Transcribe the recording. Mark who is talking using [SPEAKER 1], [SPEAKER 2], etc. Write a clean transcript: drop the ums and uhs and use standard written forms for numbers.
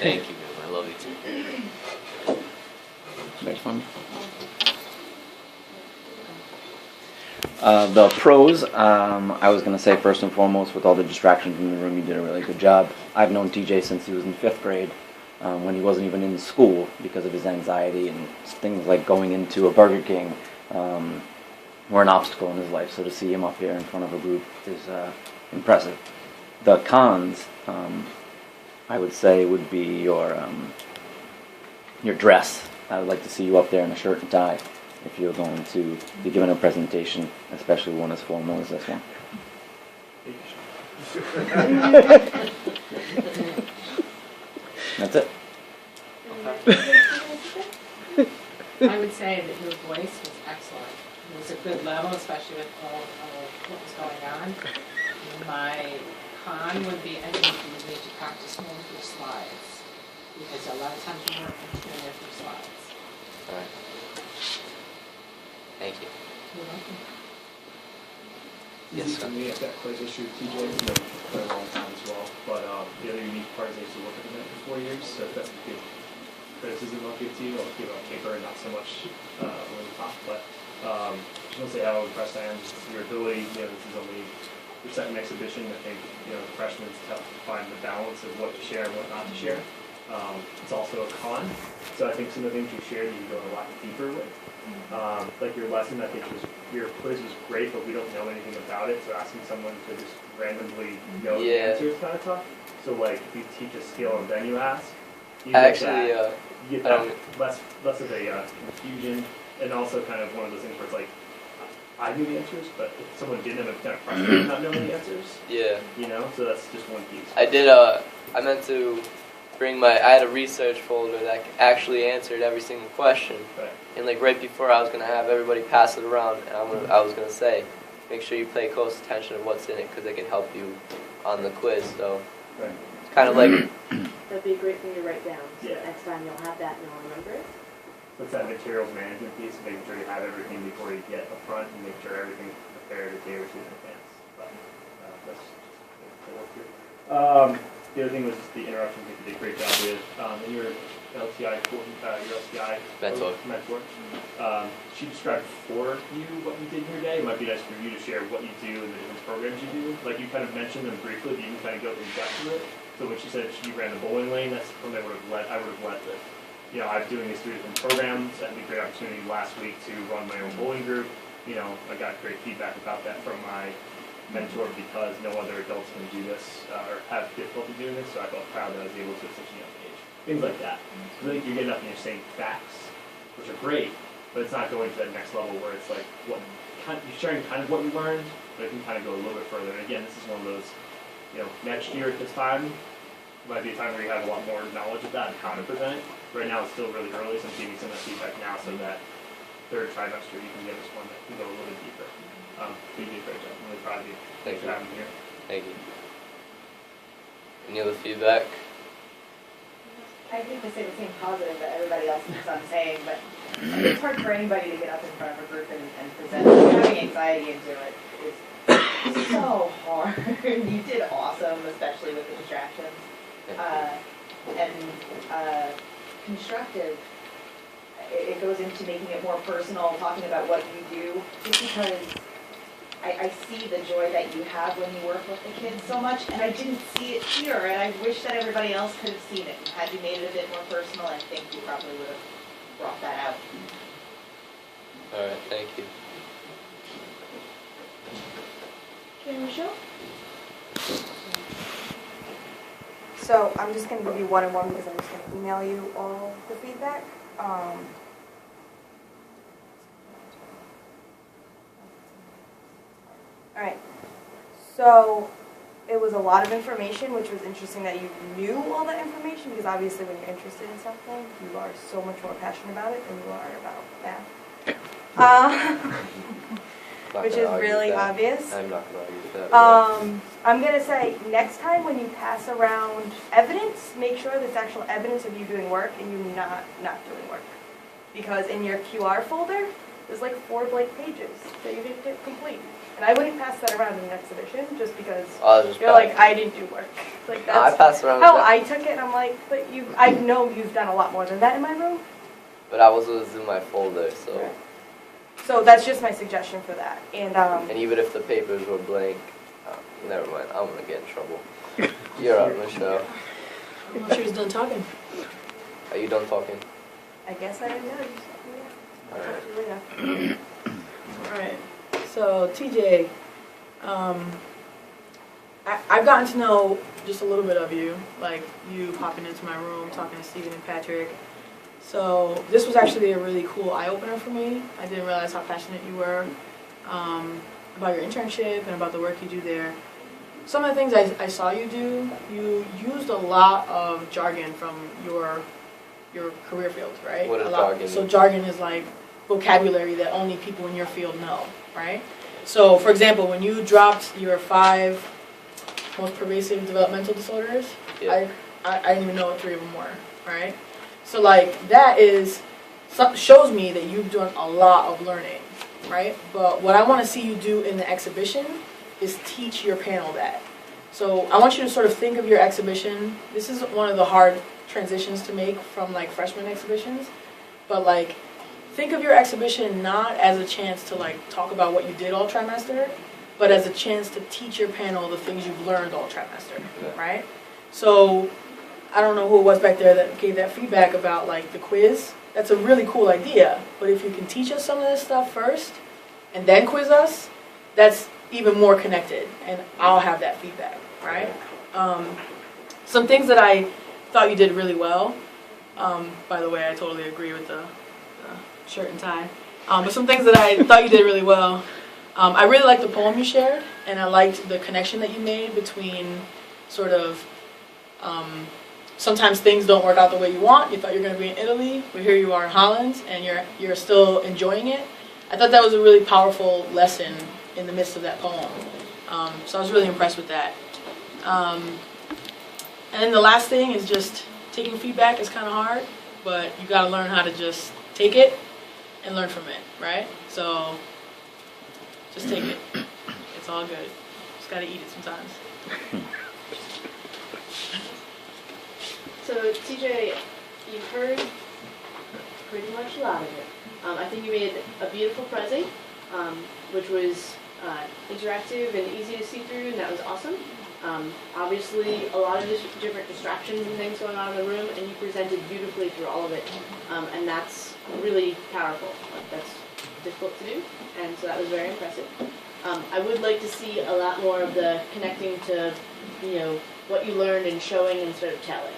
[SPEAKER 1] Thank you, man. I love you too.
[SPEAKER 2] Next one. The pros, I was going to say first and foremost, with all the distractions in the room, you did a really good job. I've known TJ since he was in 5th grade, when he wasn't even in school because of his anxiety, and things like going into a Burger King were an obstacle in his life. So to see him up here in front of a group is impressive. The cons, I would say, would be your dress. I would like to see you up there in a shirt and tie if you're going to be giving a presentation, especially one as formal as this one. That's it.
[SPEAKER 3] I would say that your voice was excellent. It was a good level, especially with all what was going on. My con would be, I think you need to practice more with your slides, because a lot of times you work with your slides.
[SPEAKER 1] All right. Thank you.
[SPEAKER 3] You're welcome.
[SPEAKER 1] Yes, sir.
[SPEAKER 4] For me, I've got quite an issue with TJ. We've known him for quite a long time as well. But the other unique part is I used to work at the Met for 4 years, so if that's a good criticism I'll give to you. I'll give it on paper and not so much over the top. But I just want to say how impressed I am with your ability. This is only your second exhibition. I think the freshmen, it's tough to find the balance of what to share and what not to share. It's also a con. So I think some of the things you shared you can go a lot deeper with. Like your lesson, I think your quiz was great, but we don't know anything about it. So asking someone to just randomly know the answer is kind of tough. So like if you teach a skill and then you ask, you get less of a confusion, and also kind of one of those things where it's like I knew the answers, but if someone didn't, it kind of frustrated not knowing the answers.
[SPEAKER 1] Yeah.
[SPEAKER 4] So that's just one piece.
[SPEAKER 1] I meant to bring I had a research folder that actually answered every single question.
[SPEAKER 4] Right.
[SPEAKER 1] And like right before I was going to have everybody pass it around, and I was going to say, make sure you pay close attention to what's in it, because it can help you on the quiz. So
[SPEAKER 4] right.
[SPEAKER 1] It's kind of like...
[SPEAKER 5] That'd be a great thing to write down, so
[SPEAKER 4] Yeah.
[SPEAKER 5] that next time you'll have that and you'll remember it.
[SPEAKER 4] What's that materials management piece, making sure you have everything before you get up front and make sure everything's prepared a day or two in advance. But that's just work here. The other thing was just the interruption you did a great job with. In your LTI, your LTI mentor, she described for you what you did in your day. It might be nice for you to share what you do and the different programs you do. Like you kind of mentioned them briefly, but you can kind of go in depth to it. So when she said she ran the bowling lane, that's something I would have led with. I'm doing these 3 different programs. I had a great opportunity last week to run my own bowling group. I got great feedback about that from my mentor, because no other adults can do this or have difficulty doing this, so I felt proud that I was able to at such a young age. Things like that. So I think you're getting up and you're saying facts, which are great, but it's not going to that next level where it's like you're sharing kind of what you learned, but it can kind of go a little bit further. And again, this is one of those, next year at this time might be a time where you have a lot more knowledge of that and how to present it. Right now it's still really early, so I'm giving some of that feedback now so that 3rd trimester you can give us one that can go a little bit deeper. You did a great job. I'm really proud of you. Thanks for having me here.
[SPEAKER 1] Thank you. Any other feedback?
[SPEAKER 5] I think to say the same positive that everybody else thinks I'm saying, but it's hard for anybody to get up in front of a group and present. Having anxiety and do it is so hard. You did awesome, especially with the distractions. Constructive. It goes into making it more personal, talking about what you do, just because I see the joy that you have when you work with the kids so much, and I didn't see it here, and I wish that everybody else could have seen it. And had you made it a bit more personal, I think you probably would have brought that out.
[SPEAKER 1] All right, thank you.
[SPEAKER 5] Okay, Michelle?
[SPEAKER 6] So I'm just going to give you one-on-one because I'm just going to email you all the feedback. All right. So it was a lot of information, which was interesting that you knew all that information, because obviously when you're interested in something, you are so much more passionate about it than you are about math. Which is really obvious.
[SPEAKER 1] I'm not going to argue with that.
[SPEAKER 6] I'm going to say next time when you pass around evidence, make sure there's actual evidence of you doing work and you not doing work. Because in your QR folder, there's like 4 blank pages that you didn't complete. And I wouldn't pass that around in an exhibition just because
[SPEAKER 1] I was just
[SPEAKER 6] you're like, I didn't do work. Like
[SPEAKER 1] No, I
[SPEAKER 6] that's
[SPEAKER 1] passed around.
[SPEAKER 6] how I took it, and I'm like, but I know you've done a lot more than that in my room.
[SPEAKER 1] But I was in my folder, so.
[SPEAKER 6] Right. So that's just my suggestion for that. And
[SPEAKER 1] And even if the papers were blank, never mind. I'm gonna get in trouble. You're up, Michelle.
[SPEAKER 7] I'm not sure he's done talking.
[SPEAKER 1] Are you done talking?
[SPEAKER 6] I guess I am done.
[SPEAKER 1] All
[SPEAKER 6] I'll
[SPEAKER 1] right.
[SPEAKER 6] talk to you later.
[SPEAKER 7] Alright, so TJ, I've gotten to know just a little bit of you, like you popping into my room, talking to Steven and Patrick. So this was actually a really cool eye-opener for me. I didn't realize how passionate you were about your internship and about the work you do there. Some of the things I saw you do, you used a lot of jargon from your career field, right?
[SPEAKER 1] What is
[SPEAKER 7] A lot.
[SPEAKER 1] jargon?
[SPEAKER 7] So jargon is like vocabulary that only people in your field know, right? So, for example, when you dropped your 5 most pervasive developmental disorders,
[SPEAKER 1] Yeah.
[SPEAKER 7] I didn't even know what 3 of them were, right? So, like, that shows me that you've done a lot of learning, right? But what I want to see you do in the exhibition is teach your panel that. So I want you to sort of think of your exhibition. This is one of the hard transitions to make from like freshman exhibitions, but like think of your exhibition not as a chance to like talk about what you did all trimester, but as a chance to teach your panel the things you've learned all trimester, right? So I don't know who it was back there that gave that feedback about like the quiz. That's a really cool idea, but if you can teach us some of this stuff first and then quiz us, that's even more connected, and I'll have that feedback, right? Some things that I thought you did really well. By the way, I totally agree with the shirt and tie. But some things that I thought you did really well. I really liked the poem you shared, and I liked the connection that you made between sort of sometimes things don't work out the way you want. You thought you were going to be in Italy, but here you are in Holland, and you're still enjoying it. I thought that was a really powerful lesson in the midst of that poem. So I was really impressed with that. And then the last thing is just taking feedback is kind of hard, but you got to learn how to just take it and learn from it, right? So just take it. It's all good. Just got to eat it sometimes.
[SPEAKER 8] So TJ, you've heard pretty much a lot of it. I think you made a beautiful present, which was interactive and easy to see through, and that was awesome. Obviously, a lot of different distractions and things going on in the room, and you presented beautifully through all of it, and that's really powerful. That's difficult to do, and so that was very impressive. I would like to see a lot more of the connecting to, what you learned and showing instead of telling.